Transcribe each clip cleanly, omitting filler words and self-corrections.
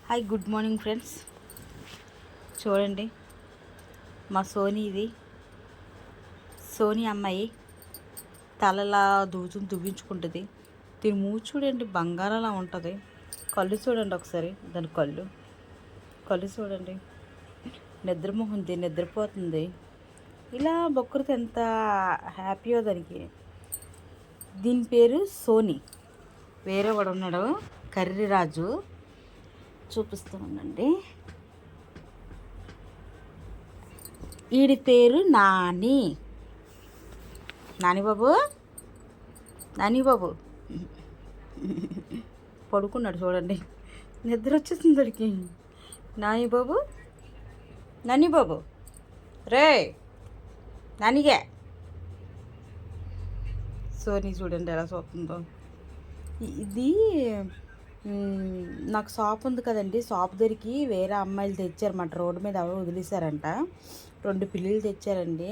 Hi good morning friends. చూడండి మా Sony, ఇది సోనీ అమ్మాయి తలలా దువ్వించుకుంటుంది. దీని మూడు చూడండి బంగారంలా ఉంటుంది. కళ్ళు చూడండి ఒకసారి, దాని కళ్ళు చూడండి, నిద్రమోహంది, నిద్రపోతుంది. ఇలా బొక్కరితో ఎంత హ్యాపీయో దానికి. దీని పేరు సోనీ. వేరే వాడు ఉన్నాడు కర్రీరాజు, చూపిస్తానండి. వీడి పేరు నాని. నాని బాబు పడుకున్నాడు చూడండి, నిద్ర వచ్చేసింది దానికి. నాని బాబు రే నానిగే. సోనీ చూడండి ఎలా చూస్తుందో. ఇది నాకు షాప్ ఉంది కదండి, షాప్ దగ్గరికి వేరే అమ్మాయిలు తెచ్చారన్నమాట. రోడ్డు మీద ఎవరు వదిలేశారంట. 2 పిల్లులు తెచ్చారండి.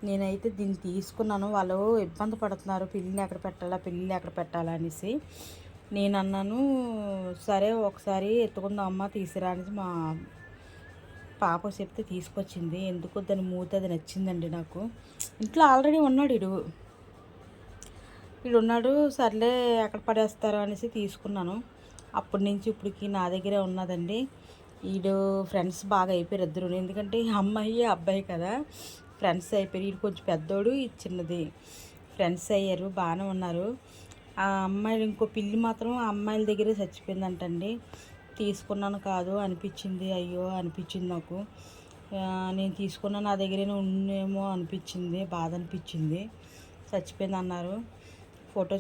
నేనైతే దీన్ని తీసుకున్నాను. వాళ్ళు ఇబ్బంది పడుతున్నారు, పిల్లిని ఎక్కడ పెట్టాలా అనేసి. నేను అన్నాను సరే ఒకసారి ఎత్తుకుందాం అమ్మ, తీసుకురా అనేసి మా పాప చెప్తే తీసుకొచ్చింది. ఎందుకో దాని మూత అది నచ్చిందండి నాకు. ఇంట్లో ఆల్రెడీ ఉన్నాడు వీడు ఉన్నాడు, సర్లే ఎక్కడ పడేస్తారు అనేసి తీసుకున్నాను. అప్పటి నుంచి ఇప్పటికి నా దగ్గరే ఉన్నదండి. వీడు ఫ్రెండ్స్ బాగా అయిపోయారు ఇద్దరు. ఎందుకంటే అమ్మాయి అబ్బాయి కదా, ఫ్రెండ్స్ అయిపోయారు. వీడు కొంచెం పెద్దోడు, ఇది చిన్నది. ఫ్రెండ్స్ అయ్యారు, బాగానే ఉన్నారు. ఆ అమ్మాయిలు, ఇంకో పిల్లి మాత్రం ఆ అమ్మాయిల దగ్గరే చచ్చిపోయిందంటండి. తీసుకున్నాను కాదు అనిపించింది, అయ్యో అనిపించింది నాకు. నేను తీసుకున్నా నా దగ్గరే ఉన్నేమో అనిపించింది, బాధ అనిపించింది. చచ్చిపోయింది అన్నారు. ఫోటో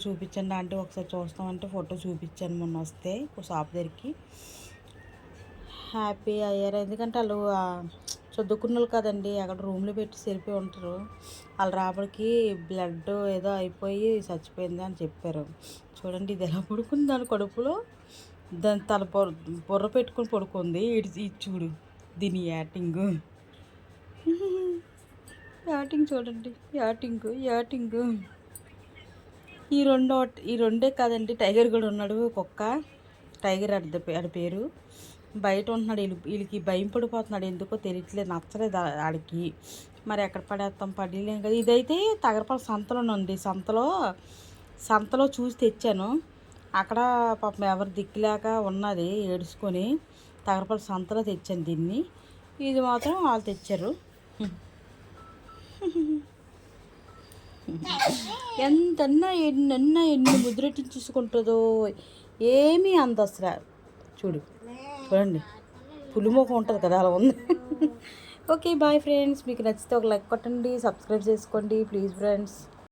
చూపించండి అంటే ఒకసారి చూస్తామంటే ఫోటో చూపించాను మొన్న వస్తే షాప్ దగ్గరికి. హ్యాపీ అయ్యారు, ఎందుకంటే వాళ్ళు చదువుకున్న వాళ్ళు కదండి, అక్కడ రూమ్లో పెట్టి సరిపోయి ఉంటారు. వాళ్ళు రాబడికి బ్లడ్ ఏదో అయిపోయి చచ్చిపోయింది అని చెప్పారు. చూడండి ఇది ఎలా పడుకుంది దాని కడుపులో, దాని తల బుర్ర పెట్టుకుని పడుకుంది. ఇది చూడు దీని యాటింగ్ చూడండి, యాటింగ్. ఈ రెండే కాదండి, టైగర్ కూడా ఉన్నాడు. కుక్క టైగర్ ఆడి పేరు. బయట ఉంటున్నాడు. వీళ్ళకి భయం పడిపోతున్నాడు, ఎందుకో తెలియట్లేదు, నచ్చలేదు ఆడికి. మరి ఎక్కడ పడేలేం కదా. ఇదైతే తగరపాల సంతలోనే ఉంది. సంతలో చూసి తెచ్చాను. అక్కడ పాపం ఎవరు దిక్కులేక ఉన్నది, ఏడుచుకొని తగరపాల సంతలో తెచ్చాను దీన్ని. ఇది మాత్రం వాళ్ళు తెచ్చారు. ఎన్ని ముద్రెట్టించుకుంటుందో ఏమీ అంత అసలు. చూడండి పులిమోకం ఉంటుంది కదా, అలా ఉంది. ఓకే బాయ్ ఫ్రెండ్స్, మీకు నచ్చితే ఒక లైక్ కొట్టండి, సబ్స్క్రైబ్ చేసుకోండి ప్లీజ్ ఫ్రెండ్స్.